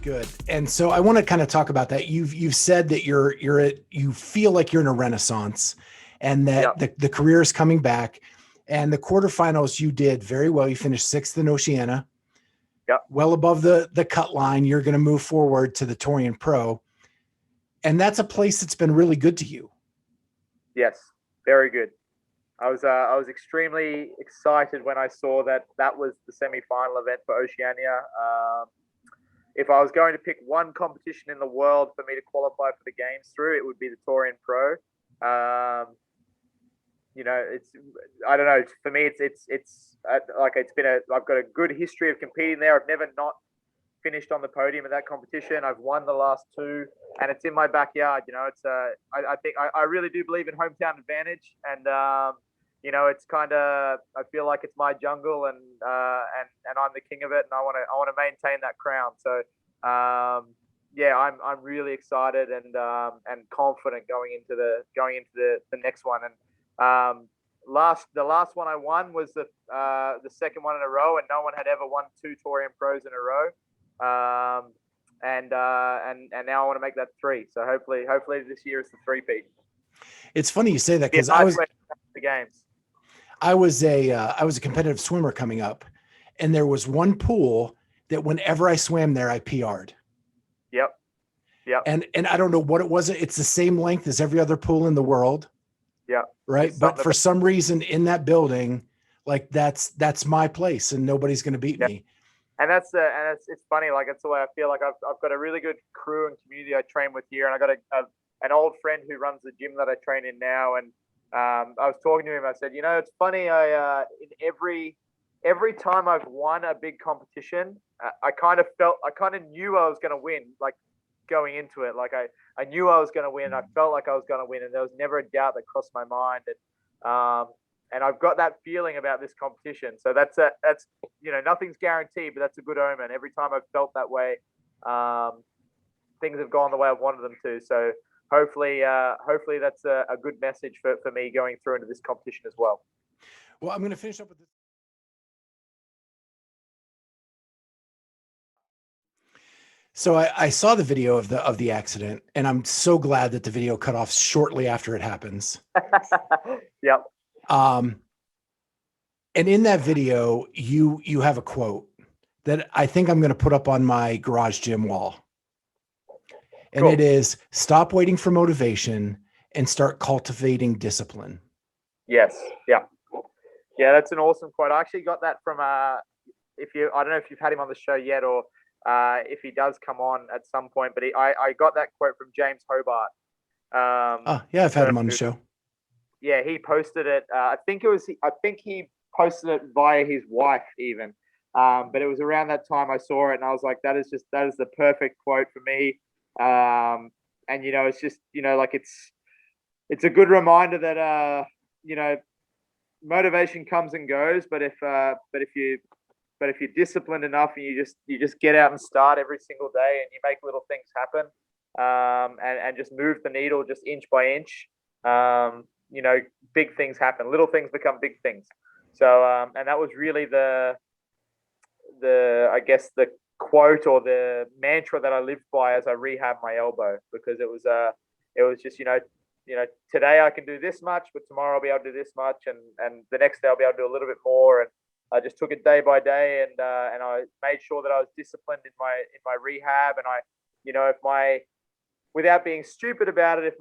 Good. And so I want to kind of talk about that. You've said that you feel like you're in a renaissance, and that the career is coming back. And the quarterfinals you did very well. You finished 6th in Oceania. Yep. Well above the cut line. You're going to move forward to the Torian Pro. And that's a place that's been really good to you. Yes, very good. I was extremely excited when I saw that was the semi-final event for Oceania. If I was going to pick one competition in the world for me to qualify for the games through, it would be the Torian Pro. I don't know. For me, I've got a good history of competing there. I've never not finished on the podium at that competition. I've won the last 2, and it's in my backyard. I really do believe in hometown advantage, and it's kind of, I feel like it's my jungle, and I'm the king of it, and I want to maintain that crown. So I'm really excited and confident going into the next one. And the last one I won was the second one in a row, and no one had ever won 2 Torian Pros in a row. And now I want to make that 3. So hopefully this year is the 3-peat. It's funny you say that, because the games. I was a competitive swimmer coming up, and there was one pool that whenever I swam there, I PR'd. Yep. And I don't know what it was. It's the same length as every other pool in the world. Yeah. Right. But for some reason in that building, like that's my place, and nobody's going to beat me. And it's funny. Like, it's the way I feel. Like I've got a really good crew and community I train with here, and I got an old friend who runs the gym that I train in now. And I was talking to him. I said, it's funny. In every time I've won a big competition, I kind of knew I was going to win. Like, going into it, like I knew I was going to win. I felt like I was going to win, and there was never a doubt that crossed my mind. And I've got that feeling about this competition. So that's nothing's guaranteed, but that's a good omen. Every time I've felt that way, things have gone the way I've wanted them to. So hopefully that's a good message for me going through into this competition as well. Well, I'm going to finish up with this. So I saw the video of the accident, and I'm so glad that the video cut off shortly after it happens. Yep. And in that video, you have a quote that I think I'm going to put up on my garage gym wall. And It is, "Stop waiting for motivation and start cultivating discipline." Yes. Yeah. Yeah. That's an awesome quote. I actually got that from, I don't know if you've had him on the show yet, or if he does come on at some point, but I got that quote from James Hobart. Yeah, I've had him on the show. Yeah, he posted it. I think he posted it via his wife even. But it was around that time I saw it, and I was like, that is the perfect quote for me. And it's just, like it's a good reminder that motivation comes and goes, but if you're disciplined enough and you just get out and start every single day, and you make little things happen, and just move the needle just inch by inch, big things happen. Little things become big things. So, and that was really the I guess the quote or the mantra that I lived by as I rehab my elbow, because it was just, today I can do this much, but tomorrow I'll be able to do this much, and the next day I'll be able to do a little bit more. And I just took it day by day, and I made sure that I was disciplined in my rehab. And without being stupid about it, if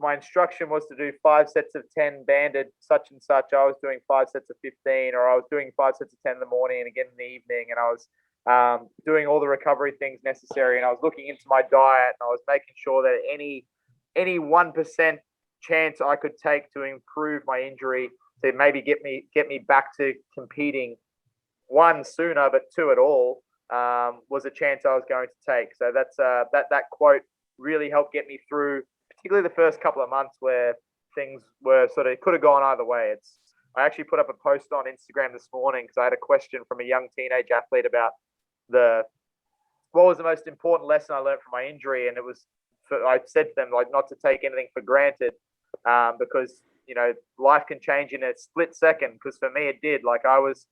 my instruction was to do 5 sets of 10 banded such and such, I was doing 5 sets of 15, or I was doing 5 sets of 10 in the morning and again in the evening, and I was doing all the recovery things necessary, and I was looking into my diet, and I was making sure that any 1% chance I could take to improve my injury, to maybe get me back to competing, 1 sooner, but 2 at all, was a chance I was going to take. So that's that quote really helped get me through, particularly the first couple of months where things were could have gone either way. I actually put up a post on Instagram this morning because I had a question from a young teenage athlete about what was the most important lesson I learned from my injury, and I said to them, like, not to take anything for granted, because life can change in a split second. Because for me it did. Like, I was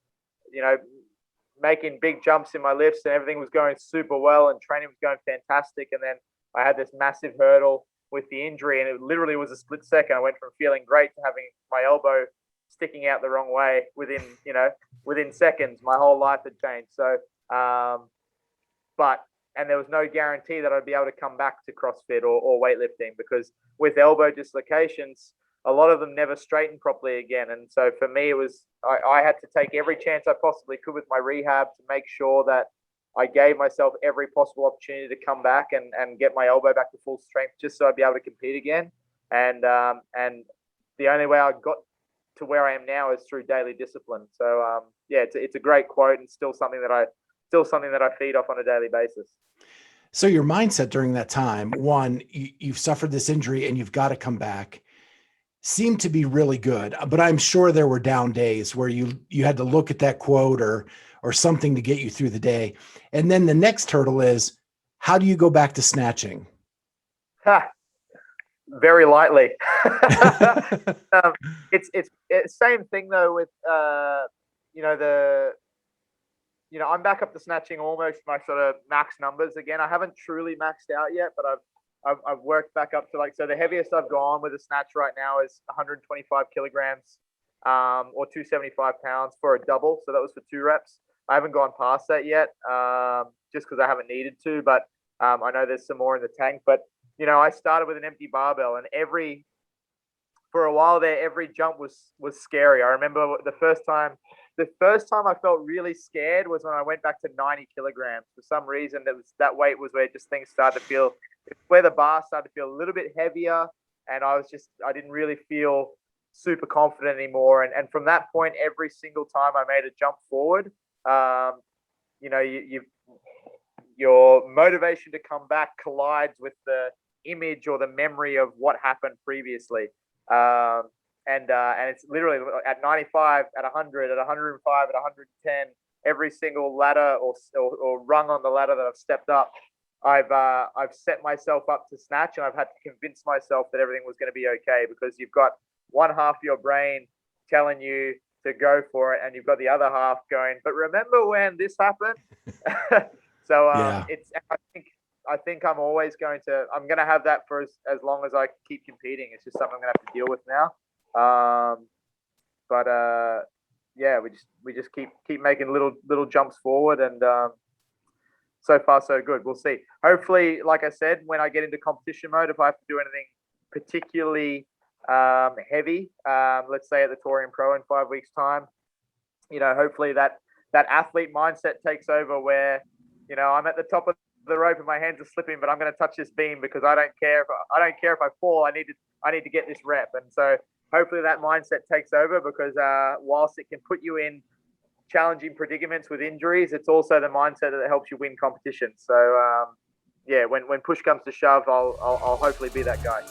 making big jumps in my lifts and everything was going super well and training was going fantastic. And then I had this massive hurdle with the injury, and it literally was a split second. I went from feeling great to having my elbow sticking out the wrong way within seconds. My whole life had changed. So, and there was no guarantee that I'd be able to come back to CrossFit or weightlifting, because with elbow dislocations, a lot of them never straightened properly again. And so for me, it was, I had to take every chance I possibly could with my rehab to make sure that I gave myself every possible opportunity to come back and get my elbow back to full strength, just so I'd be able to compete again. And the only way I got to where I am now is through daily discipline. So it's a great quote, and still something that I feed off on a daily basis. So your mindset during that time, one, you've suffered this injury and you've got to come back, seemed to be really good. But I'm sure there were down days where you had to look at that quote or something to get you through the day. And then the next hurdle is, how do you go back to snatching? Very lightly. It's same thing though with I'm back up to snatching almost my sort of max numbers again. I haven't truly maxed out yet, but I've worked back up to so the heaviest I've gone with a snatch right now is 125 kilograms or 275 pounds for a double. So that was for 2 reps. I haven't gone past that yet, just because I haven't needed to, but I know there's some more in the tank. But I started with an empty barbell, and for a while there, every jump was scary. I remember the first time I felt really scared was when I went back to 90 kilograms. For some reason, that weight was where just things started to feel, where the bar started to feel a little bit heavier, and I didn't really feel super confident anymore. And from that point, every single time I made a jump forward, your motivation to come back collides with the image or the memory of what happened previously. And it's literally at 95, at 100, at 105, at 110, every single ladder or rung on the ladder that I've stepped up, I've set myself up to snatch, and I've had to convince myself that everything was going to be okay, because you've got one half of your brain telling you to go for it, and you've got the other half going, but remember when this happened? So I think I'm always going to have that for as long as I keep competing. It's just something I'm going to have to deal with now. We just keep making little jumps forward, and so far so good. We'll see. Hopefully, like I said, when I get into competition mode, if I have to do anything particularly heavy, let's say at the Torian Pro in 5 weeks' time, hopefully that athlete mindset takes over, where I'm at the top of the rope and my hands are slipping, but I'm going to touch this beam because I don't care if I fall. I need to get this rep. And so hopefully that mindset takes over, because whilst it can put you in challenging predicaments with injuries, it's also the mindset that helps you win competitions. So when push comes to shove, I'll hopefully be that guy.